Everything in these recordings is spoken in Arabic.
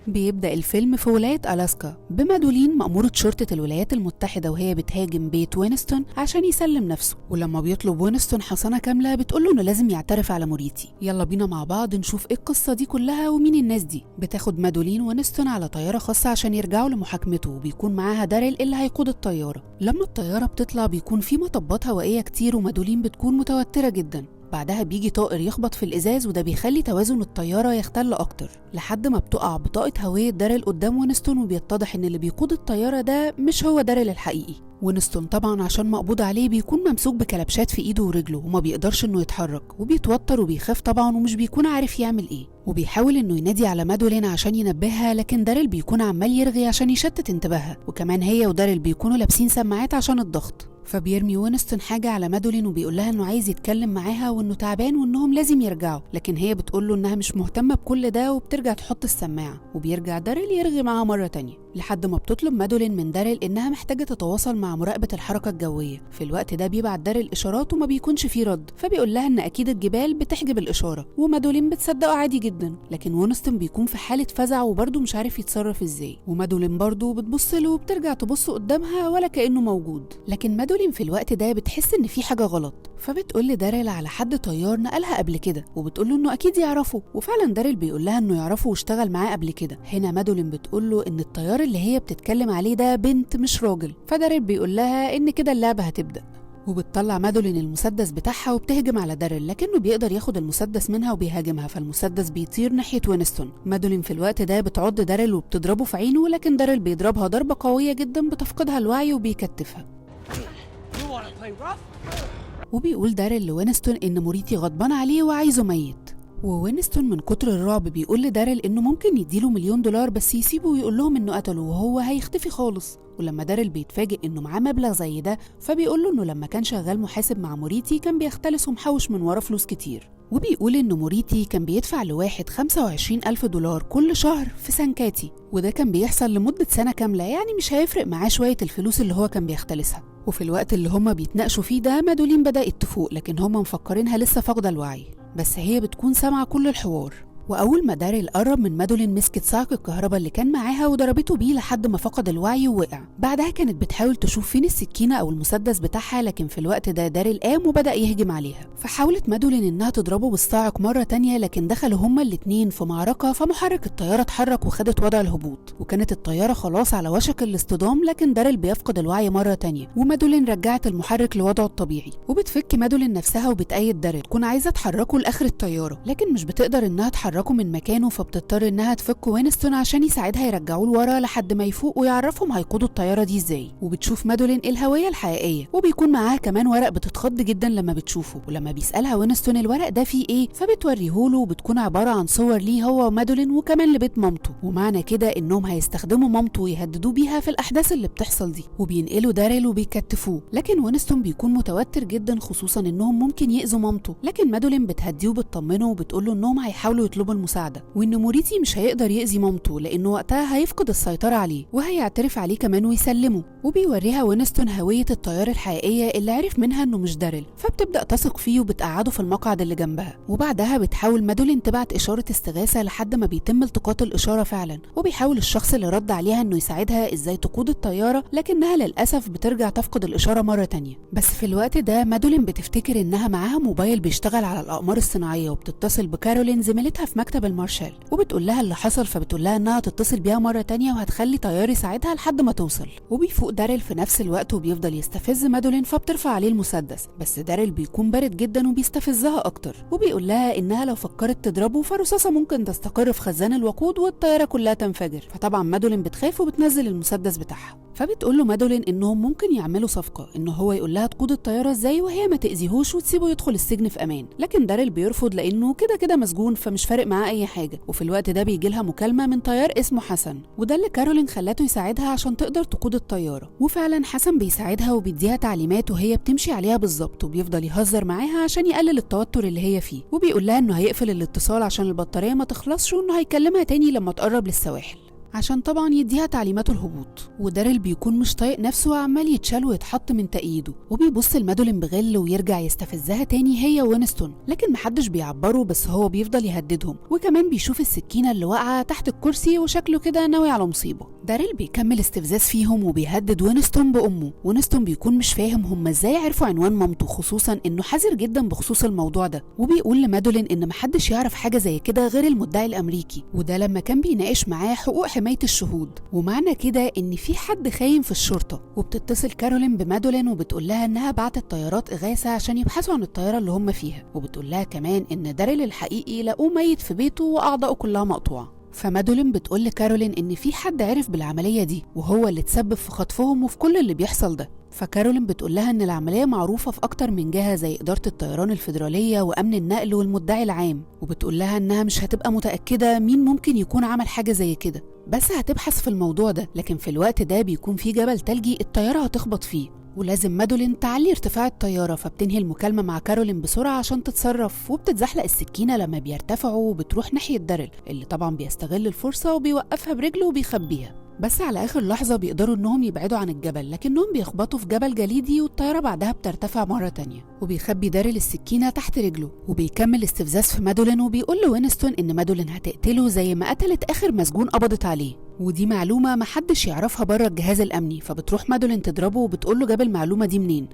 بيبدأ الفيلم في ولاية ألاسكا بمادولين مأمورة شرطة الولايات المتحدة وهي بتهاجم بيت وينستون عشان يسلم نفسه، ولما بيطلب وينستون حصانة كاملة بتقوله إنه لازم يعترف على موريتي. يلا بينا مع بعض نشوف إيه القصة دي كلها ومين الناس دي. بتاخد مادولين وينستون على طيارة خاصة عشان يرجعوا لمحاكمته، وبيكون معاها داريل اللي هيقود الطيارة. لما الطيارة بتطلع بيكون في مطبات هوائية كتير ومادولين بتكون متوترة جدا. بعدها بيجي طائر يخبط في الإزاز وده بيخلي توازن الطيارة يختل أكتر، لحد ما بتقع بطاقة هوية داريل قدام وينستون، وبيتضح إن اللي بيقود الطيارة ده مش هو داريل الحقيقي. وينستون طبعا عشان مقبوض عليه بيكون ممسوك بكلبشات في إيده ورجله وما بيقدرش إنه يتحرك، وبيتوتر وبيخاف طبعا ومش بيكون عارف يعمل إيه، وبيحاول إنه ينادي على مادولين عشان ينبهها، لكن داريل بيكون عمال يرغي عشان يشتت انتباهها، وكمان هي وداريل بيكونوا لابسين سماعات عشان الضغط. فبيرمي وينستون حاجة على مادولين وبيقول لها إنه عايز يتكلم معاها وإنه تعبان وإنهم لازم يرجعوا، لكن هي بتقول له إنها مش مهتمة بكل ده وبترجع تحط السماعة، وبيرجع داريل يرغي معاها مرة تانية، لحد ما بتطلب مادولين من داريل إنها محتاجة تتواصل مع مراقبة الحركة الجوية. في الوقت ده بيبعت داريل إشارات وما بيكونش فيه رد، فبيقول لها إن أكيد الجبال بتحجب الإشارة، ومادولين بتصدقه عادي جدا، لكن وينستون بيكون في حالة فزع وبرضه مش عارف يتصرف إزاي، ومادولين برضه بتبص له وبترجع تبص قدامها ولا كأنه موجود. لكن مادولين في الوقت ده بتحس إن في حاجة غلط، فبتقول لداريل على حد طيار نقلها قبل كده، وبتقول له إنه أكيد يعرفه، وفعلا داريل بيقول لها إنه يعرفه واشتغل معاه قبل كده. هنا مادولين بتقول له إن الطيار اللي هي بتتكلم عليه ده بنت مش راجل، فداريل بيقول لها إن كده اللعبة هتبدأ، وبتطلع مادولين المسدس بتاعها وبتهجم على داريل، لكنه بيقدر ياخد المسدس منها وبيهاجمها، فالمسدس بيطير ناحية وينستون. مادولين في الوقت ده بتعض داريل وبتضربه في عينه، لكن داريل بيضربها ضربة قوية جدا بتفقدها الوعي وبيكتفها. وبيقول داريل لوينستون إن موريتي غضبان عليه وعايزه ميت، ووينستون من كتر الرعب بيقول لداريل إنه ممكن يديله $1,000,000 بس يسيبه ويقول لهم إنه قتله وهو هيختفي خالص. ولما داريل بيتفاجئ إنه معاه مبلغ زي ده، فبيقول له إنه لما كان شغال محاسب مع موريتي كان بيختلس ومحوش من ورا فلوس كتير، وبيقول إنه موريتي كان بيدفع لواحد $25,000 كل شهر في سانكاتي، وده كان بيحصل لمدة سنة كاملة، يعني مش هيفرق معاه شوية الفلوس اللي هو كان بيختلسها. وفي الوقت اللي هما بيتناقشوا فيه ده مادولين بدأت تفوق، لكن هما مفكرينها لسه فاقدة الوعي، بس هي بتكون سامعة كل الحوار. وأول ما داريل قرب من مادولين مسكت صاعق الكهرباء اللي كان معاها وضربته بيه لحد ما فقد الوعي ووقع. بعدها كانت بتحاول تشوف فين السكينة أو المسدس بتاعها، لكن في الوقت ده داريل قام وبدأ يهجم عليها، فحاولت مادولين إنها تضربه بالصاعق مرة تانية، لكن دخلوا هما الاتنين في معركة، فمحرك الطيارة اتحرك وخدت وضع الهبوط، وكانت الطيارة خلاص على وشك الاصطدام، لكن داريل بيفقد الوعي مرة تانية، ومادولين رجعت المحرك لوضعه الطبيعي، وبتفك مادولين نفسها وبتأيد داريل تكون عايزة تحركه لآخر الطيارة، لكن مش بتقدر إنها تحركه من مكانه، فبتضطر انها تفك وينستون عشان يساعدها يرجعوه لورا لحد ما يفوق ويعرفهم هيقودوا الطياره دي ازاي. وبتشوف مادولين الهويه الحقيقيه، وبيكون معاها كمان ورق بتتخض جدا لما بتشوفه، ولما بيسالها وينستون الورق ده فيه ايه فبتوريهوله، وبتكون عباره عن صور ليه هو ومادولين وكمان لبيت مامته، ومعنى كده انهم هيستخدموا مامته ويهددوا بيها في الاحداث اللي بتحصل دي، وبينقلوا داريل وبيكتفوه، لكن وينستون بيكون متوتر جدا خصوصا انهم ممكن يأذوا مامته، لكن مادولين بتهديه وبتطمنه وبتقول له انهم هيحاولوا يطلبوا المساعده، وإن موريتي مش هيقدر يأذي مامته لأنه وقتها هيفقد السيطرة عليه وهيعترف عليه كمان ويسلمه. وبيوريها وينستون هوية الطيار الحقيقية اللي عرف منها إنه مش داريل، فبتبدأ تثق فيه وبتقعده في المقعد اللي جنبها، وبعدها بتحاول مادولين تبعت إشارة استغاثة لحد ما بيتم التقاط الإشارة فعلا، وبيحاول الشخص اللي رد عليها إنه يساعدها إزاي تقود الطيارة، لكنها للأسف بترجع تفقد الإشارة مرة تانية. بس في الوقت ده مادولين بتفتكر إنها معاها موبايل بيشتغل على الأقمار الصناعية، وبتتصل بكارولين زميلتها في مكتب المارشال، وبتقول لها اللي حصل، فبتقول لها انها تتصل بيها مره تانية وهتخلي طيار يساعدها لحد ما توصل. وبيفوق داريل في نفس الوقت وبيفضل يستفز مادولين، فبترفع عليه المسدس، بس داريل بيكون بارد جدا وبيستفزها اكتر، وبيقول لها انها لو فكرت تضربه فرصاصه ممكن تستقر في خزان الوقود والطياره كلها تنفجر، فطبعا مادولين بتخاف وبتنزل المسدس بتاعها. فبتقول له مادولين انهم ممكن يعملوا صفقه، انه هو يقول لها تقود الطياره ازاي وهي ما تاذيهوش وتسيبه يدخل السجن في امان، لكن داريل بيرفض لانه كده كده مسجون فمش فارق معاه اي حاجه. وفي الوقت ده بيجي لها مكالمه من طيار اسمه حسن، وده اللي كارولين خلته يساعدها عشان تقدر تقود الطياره، وفعلا حسن بيساعدها وبيديها تعليمات وهي بتمشي عليها بالظبط، وبيفضل يهزر معاها عشان يقلل التوتر اللي هي فيه، وبيقول لها انه هيقفل الاتصال عشان البطاريه ما تخلصش، وانه هيكلمها تاني لما تقرب للسواحل. عشان طبعا يديها تعليمات الهبوط. وداريل بيكون مش طايق نفسه وعمال يتشال ويتحط من تأييده، وبيبص لمادولين بغل ويرجع يستفزها تاني هي وينستون، لكن محدش بيعبره بس هو بيفضل يهددهم. وكمان بيشوف السكينة اللي واقعة تحت الكرسي وشكله كده ناوي على مصيبة. داريل بيكمل استفزاز فيهم وبيهدد وينستون بأمه. وينستون بيكون مش فاهم هم ازاي عرفوا عنوان مامته، خصوصا انه حذر جدا بخصوص الموضوع ده، وبيقول لمادولين ان محدش يعرف حاجة زي كده غير المدعي الامريكي، وده لما كان بيناقش معاه حقوق حماية الشهود، ومعنى كده ان في حد خاين في الشرطة. وبتتصل كارولين بمادولين وبتقول لها انها بعتت طيارات اغاثة عشان يبحثوا عن الطيارة اللي هم فيها، وبتقول لها كمان ان داريل الحقيقي لقوه ميت في بيته واعضائه كلها مقطوعة. فمادولين بتقول لكارولين ان في حد عرف بالعملية دي وهو اللي تسبب في خطفهم وفي كل اللي بيحصل ده. فكارولين بتقول لها ان العملية معروفة في اكتر من جهة زي إدارة الطيران الفيدرالية وامن النقل والمدعي العام، وبتقول لها انها مش هتبقى متأكدة مين ممكن يكون عمل حاجة زي كده، بس هتبحث في الموضوع ده. لكن في الوقت ده بيكون في جبل تلجي الطيارة هتخبط فيه، ولازم مادولين تعلي ارتفاع الطيارة. فبتنهي المكالمة مع كارولين بسرعة عشان تتصرف، وبتتزحلق السكينة لما بيرتفعوا وبتروح ناحية داريل اللي طبعا بيستغل الفرصة وبيوقفها برجله وبيخبيها. بس على آخر لحظة بيقدروا إنهم يبعدوا عن الجبل، لكنهم بيخبطوا في جبل جليدي والطيارة بعدها بترتفع مرة تانية، وبيخبي داريل السكينة تحت رجله. وبيكمل استفزاز في مادولين وبيقول لوينستون إن مادولين هتقتله زي ما قتلت آخر مسجون قبضت عليه، ودي معلومة محدش يعرفها بره الجهاز الأمني. فبتروح مادولين تضربه وبتقول له جاب المعلومة دي منين،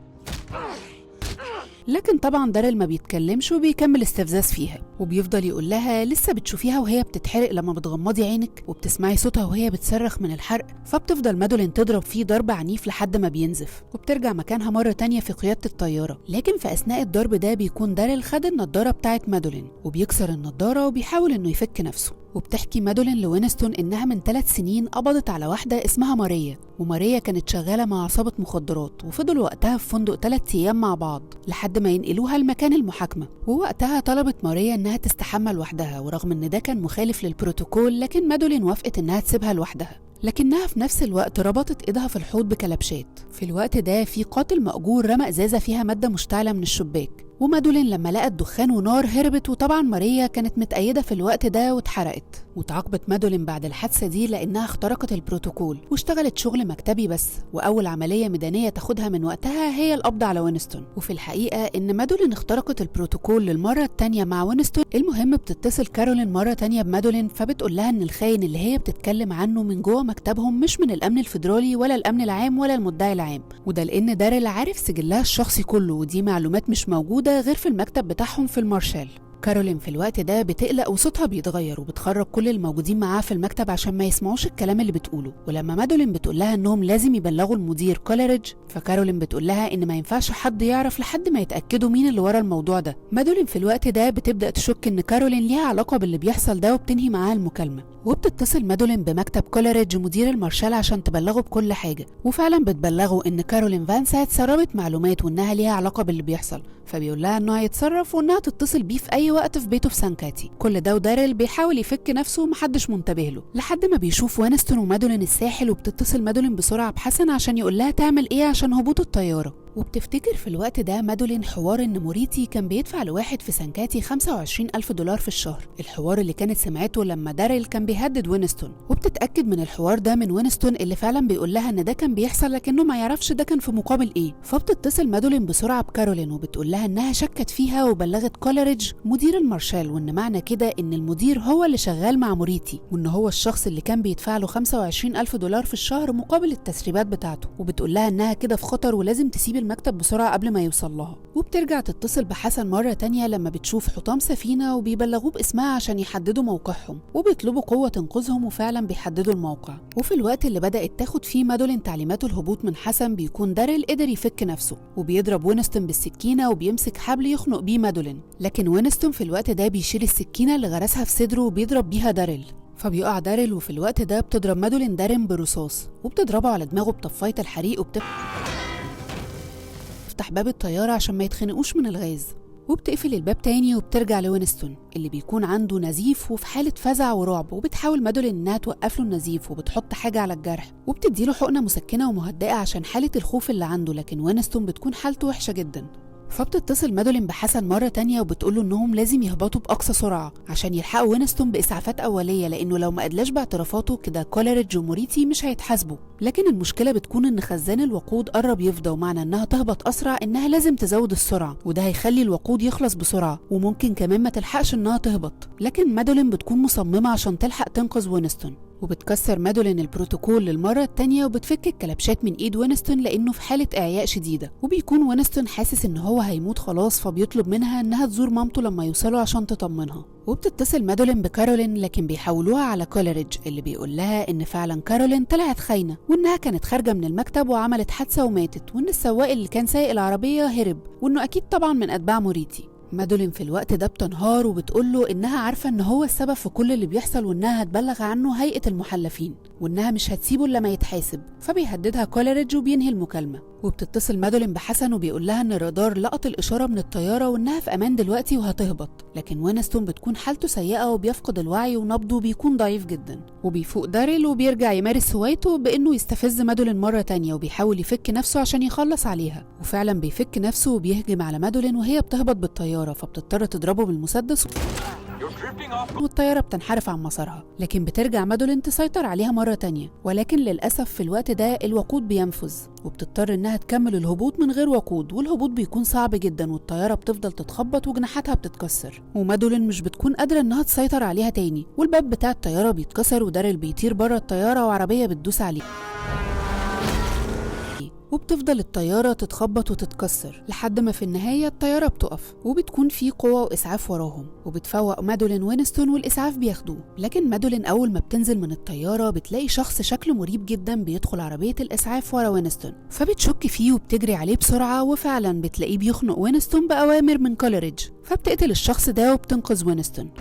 لكن طبعا داريل ما بيتكلمش وبيكمل استفزاز فيها، وبيفضل يقول لها لسه بتشوفيها وهي بتتحرق لما بتغمضي عينك، وبتسمعي صوتها وهي بتصرخ من الحرق. فبتفضل مادولين تضرب فيه ضرب عنيف لحد ما بينزف، وبترجع مكانها مرة تانية في قيادة الطيارة. لكن في أثناء الضرب ده بيكون داريل خد النضارة بتاعت مادولين وبيكسر النضارة وبيحاول إنه يفك نفسه. وبتحكي مادولين لوينستون إنها من 3 سنين قبضت على واحدة اسمها ماريا، وماريا كانت شغالة مع عصابة مخدرات، وفضلوا وقتها في فندق 3 أيام مع بعض لحد ما ينقلوها لمكان المحاكمة. ووقتها طلبت ماريا إنها تستحمى لوحدها، ورغم إن ده كان مخالف للبروتوكول لكن مادولين وافقت إنها تسيبها لوحدها، لكنها في نفس الوقت ربطت ايدها في الحوض بكلبشات. في الوقت ده في قاتل مأجور رمى ازازة فيها مادة مشتعلة من الشباك، ومادولين لما لقت دخان ونار هربت، وطبعا ماريا كانت متأيدة في الوقت ده واتحرقت. وتعاقبت مادولين بعد الحادثة دي لأنها اخترقت البروتوكول واشتغلت شغل مكتبي بس، وأول عملية ميدانية تاخدها من وقتها هي القبض على وينستون. وفي الحقيقة إن مادولين اخترقت البروتوكول للمرة التانية مع وينستون. المهم بتتصل كارولين مرة تانية بمادولين، فبتقول لها إن الخاين اللي هي بتتكلم عنه من جوه مكتبهم مش من الأمن الفيدرالي ولا الأمن العام ولا المدعي العام، وده لأن داريل عارف سجلها الشخصي كله، ودي معلومات مش موجودة غير في المكتب بتاعهم في المارشال. كارولين في الوقت ده بتقلق وصوتها بيتغير، وبتخرج كل الموجودين معاها في المكتب عشان ما يسمعوش الكلام اللي بتقوله. ولما مادولين بتقول لها انهم لازم يبلغوا المدير كوليريدج، فكارولين بتقول لها ان ما ينفعش حد يعرف لحد ما يتاكدوا مين اللي ورا الموضوع ده. مادولين في الوقت ده بتبدا تشك ان كارولين ليها علاقه باللي بيحصل ده، وبتنهي معاها المكالمه. وبتتصل مادولين بمكتب كوليريدج مدير المارشال عشان تبلغه بكل حاجه، وفعلا بتبلغه ان كارولين فانسات سربت معلومات وانها ليها علاقه باللي بيحصل. فبيقول لها انه هيتصرف وانها تتصل بيه في اي وقت في بيته في سانكاتي. كل ده وداريل بيحاول يفك نفسه ومحدش منتبه له، لحد ما بيشوف وينستون ومادولين الساحل. وبتتصل مادولين بسرعه بحسن عشان يقول لها تعمل ايه عشان هبوط الطياره. وبتفتكر في الوقت ده مادولين حوار ان موريتي كان بيدفع لواحد في سانكاتي $25,000 في الشهر، الحوار اللي كانت سمعته لما داريل كان بيهدد وينستون. وبتتأكد من الحوار ده من وينستون اللي فعلا بيقول لها ان ده كان بيحصل لكنه ما يعرفش ده كان في مقابل ايه. فبتتصل مادولين بسرعه بكارولين وبتقول لها انها شكت فيها وبلغت كوليريدج مدير المارشال، وان معنى كده ان المدير هو اللي شغال مع موريتي، وان هو الشخص اللي كان بيدفع له $25,000 في الشهر مقابل التسريبات بتاعته. وبتقول لها انها كده في خطر ولازم تسيب المكتب بسرعة قبل ما يوصل لها. وبترجع تتصل بحسن مرة تانية لما بتشوف حطام سفينة وبيبلغوه باسمها عشان يحددوا موقعهم، وبيطلبوا قوة تنقذهم وفعلا بيحددوا الموقع. وفي الوقت اللي بدأت تاخد فيه مادولين تعليمات الهبوط من حسن، بيكون داريل قدر يفك نفسه وبيضرب وينستون بالسكينة وبيمسك حبل يخنق بيه مادولين، لكن وينستون في الوقت ده بيشيل السكينة اللي غرسها في صدره وبيضرب بيها داريل. فبيقع داريل، وفي الوقت ده بتضرب مادولين دارين برصاص وبتضربه على دماغه بطفاية الحريق، بتفتح باب الطيارة عشان ما يتخنقوش من الغاز. وبتقفل الباب تاني وبترجع لوينستون اللي بيكون عنده نزيف وفي حالة فزع ورعب، وبتحاول مادولين انها توقف له النزيف وبتحط حاجة على الجرح وبتديله حقنة مسكنة ومهدئة عشان حالة الخوف اللي عنده، لكن وينستون بتكون حالته وحشة جدا. فبتتصل مادولين بحسن مرة تانية وبتقوله انهم لازم يهبطوا بأقصى سرعة عشان يلحقوا وينستون بإسعافات أولية، لأنه لو ما أدلاش باعترافاته كده كوليريدج وموريتي مش هيتحاسبوا. لكن المشكلة بتكون ان خزان الوقود قرب يفضى، ومعنى انها تهبط أسرع انها لازم تزود السرعة، وده هيخلي الوقود يخلص بسرعة وممكن كمان ما تلحقش انها تهبط. لكن مادولين بتكون مصممة عشان تلحق تنقذ وينستون، وبتكسر مادولين البروتوكول للمرة التانية وبتفك الكلبشات من ايد وينستون لانه في حالة اعياء شديدة. وبيكون وينستون حاسس ان هو هيموت خلاص، فبيطلب منها انها تزور مامته لما يوصلوا عشان تطمنها. وبتتصل مادولين بكارولين لكن بيحولوها على كوليريدج اللي بيقول لها ان فعلا كارولين طلعت خاينة، وانها كانت خارجة من المكتب وعملت حادثة وماتت، وان السواق اللي كان سايق العربية هرب، وانه اكيد طبعا من اتباع موريتي. مادولين في الوقت ده بتنهار وبتقوله انها عارفة ان هو السبب في كل اللي بيحصل، وانها هتبلغ عنه هيئة المحلفين، وانها مش هتسيبه الا ما يتحاسب. فبيهددها كوليريدج وبينهي المكالمة. وبتتصل مادولين بحسن وبيقول لها ان الرادار لقط الاشارة من الطيارة وانها في امان دلوقتي وهتهبط. لكن وينستون بتكون حالته سيئة وبيفقد الوعي ونبضه بيكون ضعيف جدا. وبيفوق داريل وبيرجع يمارس هوايته بانه يستفز مادولين مرة تانية، وبيحاول يفك نفسه عشان يخلص عليها. وفعلا بيفك نفسه وبيهجم على مادولين وهي بتهبط بالطيارة، فبتضطر تضربه بالمسدس والطيارة بتنحرف عن مسارها. لكن بترجع مادولين تسيطر عليها مرة تانية، ولكن للأسف في الوقت ده الوقود بينفذ، وبتضطر انها تكمل الهبوط من غير وقود، والهبوط بيكون صعب جدا والطيارة بتفضل تتخبط وجناحاتها بتتكسر، ومادولين مش بتكون قادرة انها تسيطر عليها تاني، والباب بتاع الطيارة بيتكسر وداريل بيطير بره الطيارة وعربية بتدوس عليه، وبتفضل الطيارة تتخبط وتتكسر لحد ما في النهاية الطيارة بتقف، وبتكون في قوة وإسعاف وراهم، وبتفوق مادولين وينستون والإسعاف بياخدوه. لكن مادولين أول ما بتنزل من الطيارة بتلاقي شخص شكله مريب جدا بيدخل عربية الإسعاف ورا وينستون، فبتشك فيه وبتجري عليه بسرعة، وفعلا بتلاقيه بيخنق وينستون بأوامر من كوليريدج، فبتقتل الشخص ده وبتنقذ وينستون.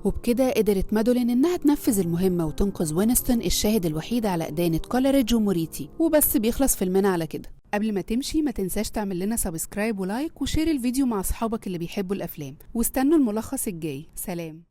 وبكده قدرت مادولين انها تنفذ المهمة وتنقذ وينستون الشاهد الوحيد على إدانة كوليريدج وموريتي. وبس بيخلص فيلمنا على كده. قبل ما تمشي ما تنساش تعمل لنا سبسكرايب ولايك وشير الفيديو مع أصحابك اللي بيحبوا الأفلام، واستنوا الملخص الجاي. سلام.